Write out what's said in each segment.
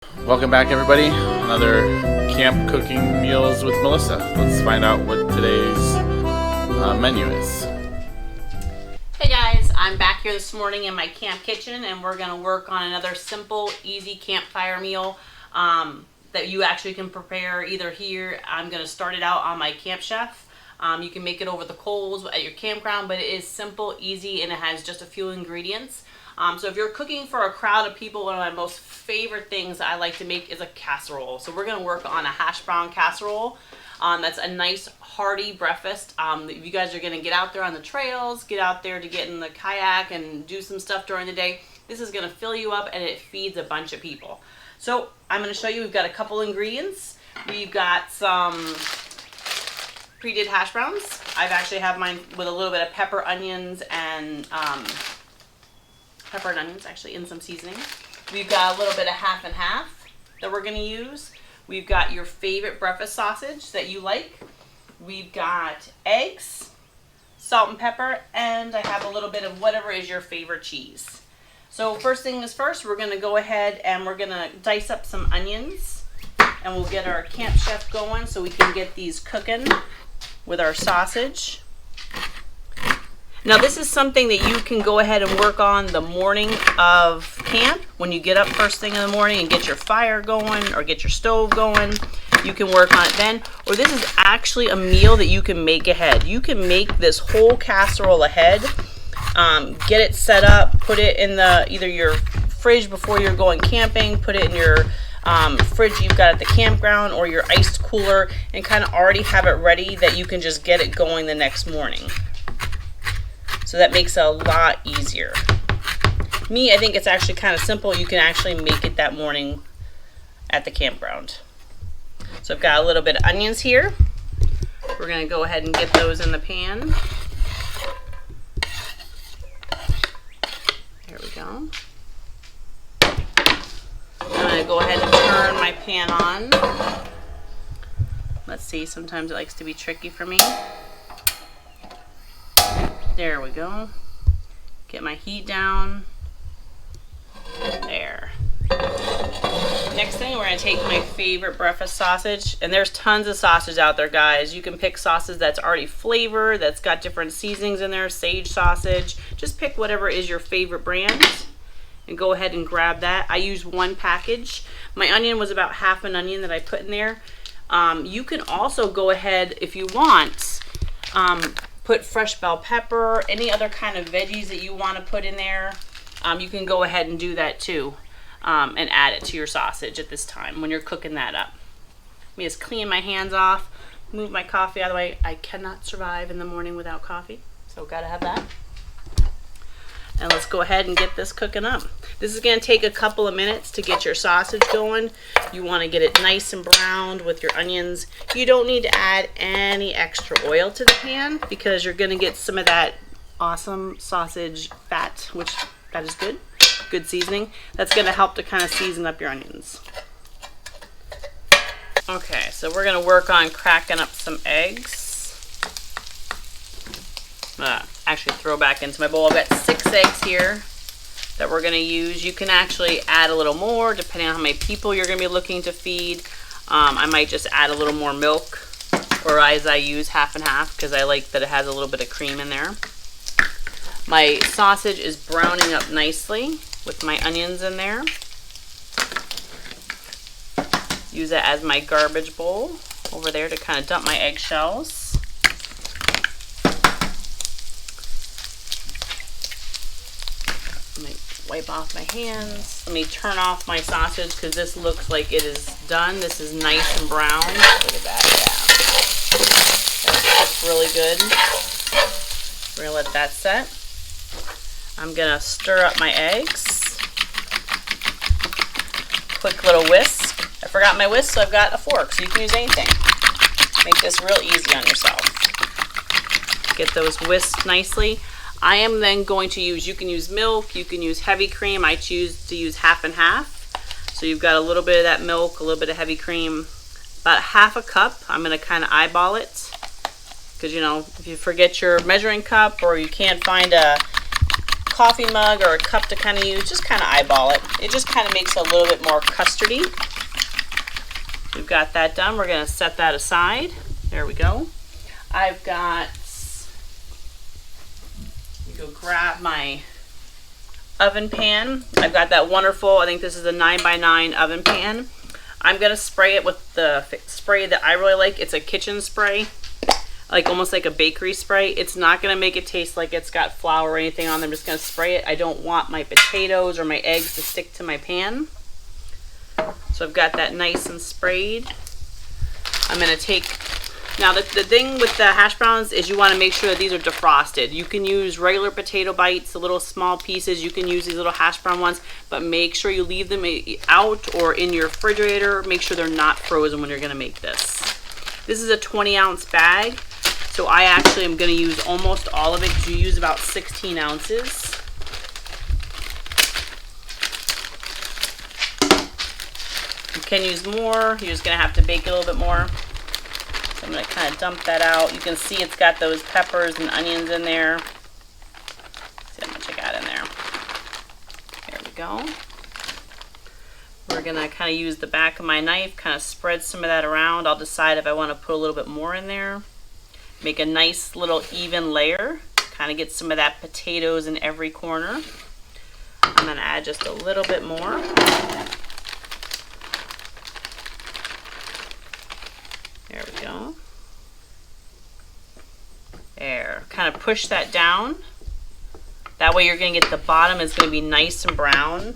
Welcome back, everybody. Another camp cooking meals with Melissa. Let's find out what today's menu is. Hey guys, I'm back here this morning in my camp kitchen, and we're going to work on another simple, easy campfire meal that you actually can prepare either here. I'm going to start it out on my Camp Chef. You can make it over the coals at your campground, but it is simple, easy, and it has just a few ingredients. So if you're cooking for a crowd of people, one of my most favorite things I like to make is a casserole. So we're going to work on a hash brown casserole. That's a nice hearty breakfast. If you guys are going to get out there on the trails, get out there to get in the kayak and do some stuff during the day, this is going to fill you up and it feeds a bunch of people. So I'm going to show you, we've got a couple ingredients. We've got some pre-did hash browns. I've actually have mine with a little bit of pepper, onions, and actually in some seasoning. We've got a little bit of half and half that we're going to use. We've got your favorite breakfast sausage that you like. We've got eggs, salt and pepper, and I have a little bit of whatever is your favorite cheese. So first thing is first, we're going to go ahead and we're going to dice up some onions, and we'll get our Camp Chef going so we can get these cooking with our sausage. Now this is something that you can go ahead and work on the morning of camp. When you get up first thing in the morning and get your fire going or get your stove going, you can work on it then. Or this is actually a meal that you can make ahead. You can make this whole casserole ahead, get it set up, put it in either your fridge before you're going camping, put it in your fridge you've got at the campground or your iced cooler, and kind of already have it ready that you can just get it going the next morning. So that makes it a lot easier. I think it's actually kind of simple. You can actually make it that morning at the campground. So I've got a little bit of onions here. We're going to go ahead and get those in the pan. There we go. I'm going to go ahead and turn my pan on. Let's see, sometimes it likes to be tricky for me. There we go. Get my heat down. There. Next thing, we're going to take my favorite breakfast sausage. And there's tons of sausage out there, guys. You can pick sausage that's already flavored, that's got different seasonings in there, sage sausage. Just pick whatever is your favorite brand and go ahead and grab that. I use one package. My onion was about half an onion that I put in there. You can also go ahead, if you want, put fresh bell pepper, any other kind of veggies that you want to put in there. You can go ahead and do that too, and add it to your sausage at this time when you're cooking that up. Let me just clean my hands off, move my coffee out of the way. I cannot survive in the morning without coffee, so gotta have that. And let's go ahead and get this cooking up. This is going to take a couple of minutes to get your sausage going. You want to get it nice and browned with your onions. You don't need to add any extra oil to the pan because you're going to get some of that awesome sausage fat, which that is good. Good seasoning. That's going to help to kind of season up your onions. Okay, so we're going to work on cracking up some eggs. Actually throw back into my bowl. I've got 6 eggs here that we're going to use. You can actually add a little more depending on how many people you're going to be looking to feed. I might just add a little more milk, or as I use half and half because I like that it has a little bit of cream in there. My sausage is browning up nicely with my onions in there. Use it as my garbage bowl over there to kind of dump my eggshells. Wipe off my hands. Let me turn off my sausage because this looks like it is done. This is nice and brown. Look at that, yeah. That looks really good. We're gonna let that set. I'm gonna stir up my eggs. Quick little whisk. I forgot my whisk, so I've got a fork, so you can use anything. Make this real easy on yourself. Get those whisked nicely. I am then going to use, you can use milk, you can use heavy cream. I choose to use half and half. So you've got a little bit of that milk, a little bit of heavy cream, about half a cup. I'm going to kind of eyeball it because, you know, if you forget your measuring cup or you can't find a coffee mug or a cup to kind of use, just kind of eyeball it. It just kind of makes it a little bit more custardy. We've got that done. We're going to set that aside. There we go. I've got, let me go grab my oven pan. I've got that wonderful, I think this is a 9x9 oven pan. I'm going to spray it with the spray that I really like. It's a kitchen spray, like almost like a bakery spray. It's not going to make it taste like it's got flour or anything on. I'm just going to spray it. I don't want my potatoes or my eggs to stick to my pan. So I've got that nice and sprayed. I'm going to take, now the thing with the hash browns is you want to make sure that these are defrosted. You can use regular potato bites, the little small pieces. You can use these little hash brown ones, but make sure you leave them out or in your refrigerator. Make sure they're not frozen when you're going to make this. This is a 20-ounce bag, so I actually am going to use almost all of it because you use about 16 ounces. You can use more. You're just going to have to bake it a little bit more. So I'm going to kind of dump that out. You can see it's got those peppers and onions in there. Let's see how much I got in there. There we go. We're going to kind of use the back of my knife, kind of spread some of that around. I'll decide if I want to put a little bit more in there. Make a nice little even layer. Kind of get some of that potatoes in every corner. I'm going to add just a little bit more. There we go. There. Kind of push that down. That way you're going to get the bottom is going to be nice and brown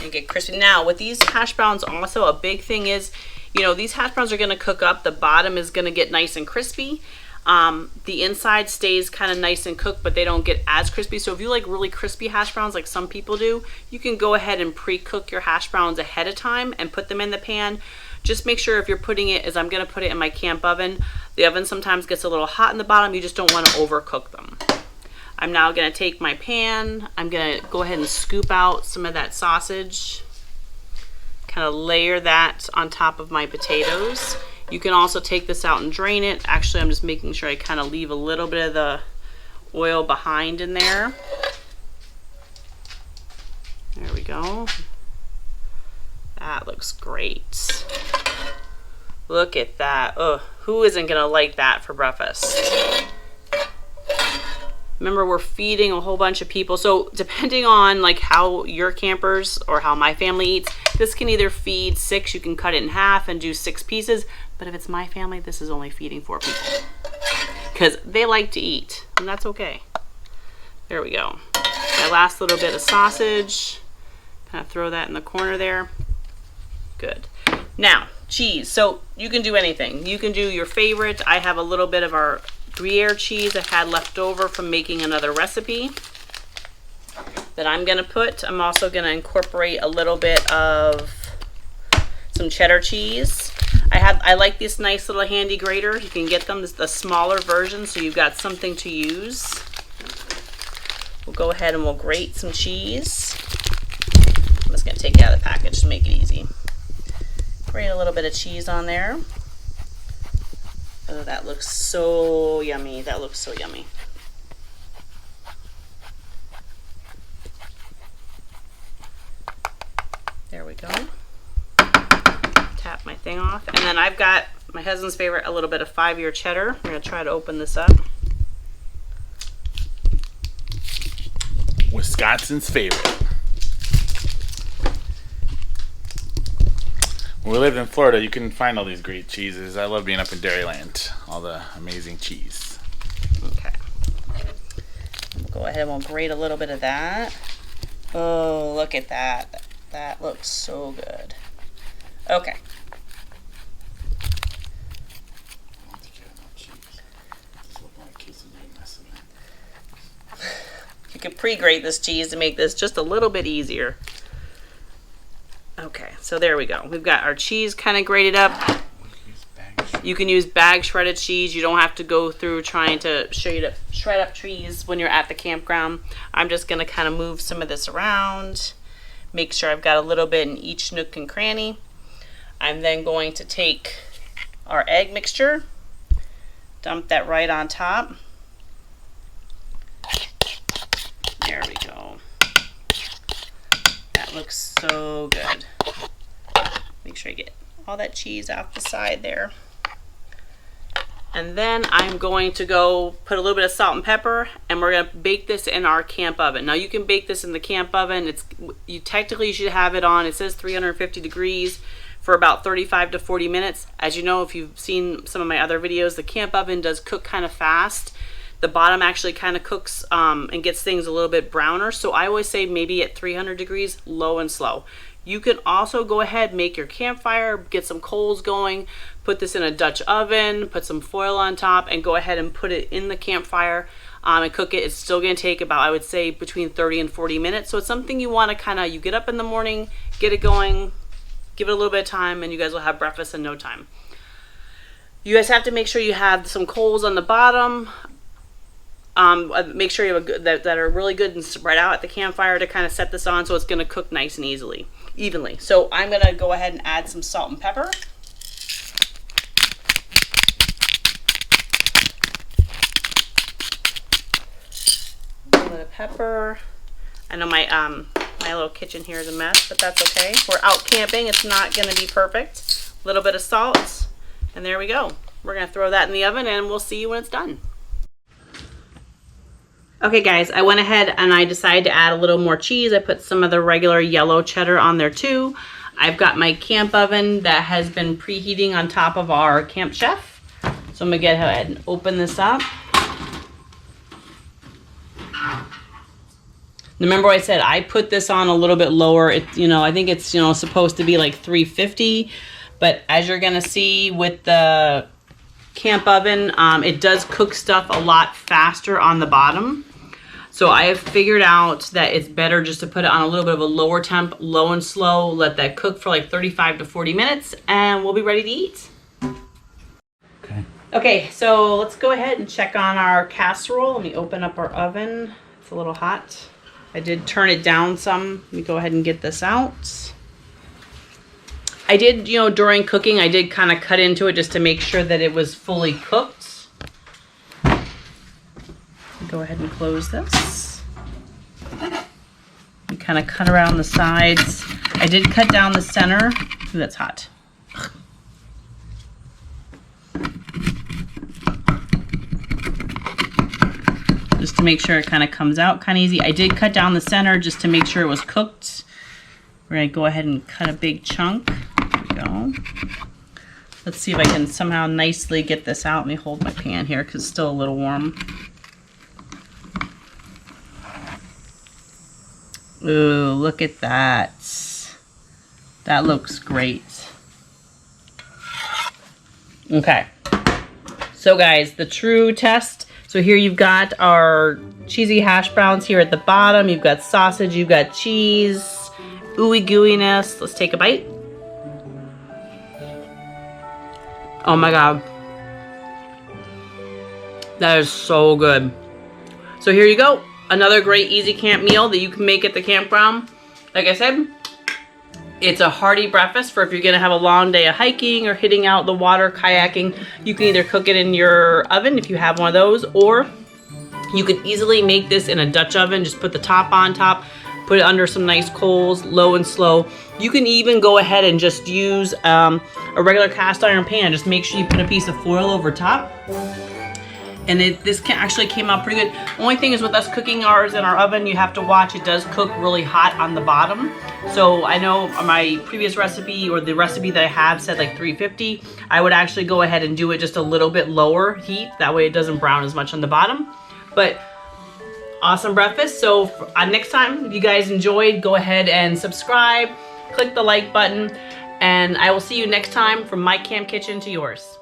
and get crispy. Now with these hash browns also, a big thing is, you know, these hash browns are going to cook up. The bottom is going to get nice and crispy. The inside stays kind of nice and cooked, but they don't get as crispy. So if you like really crispy hash browns like some people do, you can go ahead and pre-cook your hash browns ahead of time and put them in the pan. Just make sure if you're putting it, as I'm going to put it in my camp oven, the oven sometimes gets a little hot in the bottom. You just don't want to overcook them. I'm now going to take my pan. I'm going to go ahead and scoop out some of that sausage. Kind of layer that on top of my potatoes. You can also take this out and drain it. Actually, I'm just making sure I kind of leave a little bit of the oil behind in there. There we go. That looks great. Look at that. Ugh, who isn't gonna like that for breakfast? Remember, we're feeding a whole bunch of people. So depending on like how your campers or how my family eats, this can either feed 6, you can cut it in half and do 6 pieces. But if it's my family, this is only feeding 4 people. Because they like to eat, and that's okay. There we go. My last little bit of sausage. Kind of throw that in the corner there. Good. Now, cheese. So you can do anything. You can do your favorite. I have a little bit of our Gruyere cheese I had left over from making another recipe that I'm going to put. I'm also going to incorporate a little bit of some cheddar cheese. I like this nice little handy grater. You can get them. This is the smaller version, so you've got something to use. We'll go ahead and we'll grate some cheese. I'm just going to take it out of the package to make it easy. Grate a little bit of cheese on there. Oh, that looks so yummy. That looks so yummy. There we go. Tap my thing off. And then I've got my husband's favorite, a little bit of 5-year cheddar. I'm going to try to open this up. Wisconsin's favorite. When we lived in Florida, you can find all these great cheeses. I love being up in Dairyland. All the amazing cheese. Okay. We'll go ahead and we'll grate a little bit of that. Oh, look at that. That looks so good. Okay. You can pre-grate this cheese to make this just a little bit easier. Okay, so there we go. We've got our cheese kind of grated up. You can use bag shredded cheese. You don't have to go through trying to shred up cheese when you're at the campground. I'm just going to kind of move some of this around. Make sure I've got a little bit in each nook and cranny. I'm then going to take our egg mixture, dump that right on top. There we go. Looks so good. Make sure I get all that cheese off the side there. And then I'm going to go put a little bit of salt and pepper, and we're gonna bake this in our camp oven. Now you can bake this in the camp oven. You technically should have it on, it says 350 degrees for about 35 to 40 minutes. As you know, if you've seen some of my other videos, the camp oven does cook kind of fast. The bottom actually kind of cooks and gets things a little bit browner. So I always say maybe at 300 degrees, low and slow. You can also go ahead, make your campfire, get some coals going, put this in a Dutch oven, put some foil on top, and go ahead and put it in the campfire and cook it. It's still gonna take about, I would say, between 30 and 40 minutes. So it's something you wanna you get up in the morning, get it going, give it a little bit of time, and you guys will have breakfast in no time. You guys have to make sure you have some coals on the bottom. Make sure you have that are really good and spread out at the campfire to kind of set this on, so it's going to cook nice and evenly. So I'm going to go ahead and add some salt and pepper. A little bit of pepper. I know my my little kitchen here is a mess, but that's okay. We're out camping. It's not going to be perfect. A little bit of salt, and there we go. We're going to throw that in the oven, and we'll see you when it's done. Okay guys, I went ahead and I decided to add a little more cheese. I put some of the regular yellow cheddar on there too. I've got my camp oven that has been preheating on top of our Camp Chef. So I'm gonna get ahead and open this up. Remember I said I put this on a little bit lower. I think it's supposed to be like 350, but as you're gonna see with the camp oven, it does cook stuff a lot faster on the bottom. So I have figured out that it's better just to put it on a little bit of a lower temp, low and slow, let that cook for like 35 to 40 minutes, and we'll be ready to eat. Okay, so let's go ahead and check on our casserole. Let me open up our oven. It's a little hot. I did turn it down some. Let me go ahead and get this out. I did, during cooking, I did kind of cut into it just to make sure that it was fully cooked. Go ahead and close this. And kind of cut around the sides. I did cut down the center. Ooh, that's hot. Just to make sure it kind of comes out kind of easy. I did cut down the center just to make sure it was cooked. We're going to go ahead and cut a big chunk. There we go. Let's see if I can somehow nicely get this out. Let me hold my pan here because it's still a little warm. Ooh, look at that. That looks great. Okay. So guys, the true test. So here you've got our cheesy hash browns here at the bottom. You've got sausage, you've got cheese, ooey gooiness. Let's take a bite. Oh my God. That is so good. So here you go. Another great easy camp meal that you can make at the campground. Like I said, it's a hearty breakfast for if you're gonna have a long day of hiking or hitting out the water, kayaking. You can either cook it in your oven if you have one of those, or you could easily make this in a Dutch oven. Just put the top on top, put it under some nice coals, low and slow. You can even go ahead and just use a regular cast iron pan. Just make sure you put a piece of foil over top. And this actually came out pretty good. Only thing is with us cooking ours in our oven, you have to watch, it does cook really hot on the bottom. So I know my previous recipe, or the recipe that I have, said like 350. I would actually go ahead and do it just a little bit lower heat. That way it doesn't brown as much on the bottom. But awesome breakfast. So next time, if you guys enjoyed, go ahead and subscribe, click the like button, and I will see you next time from my camp kitchen to yours.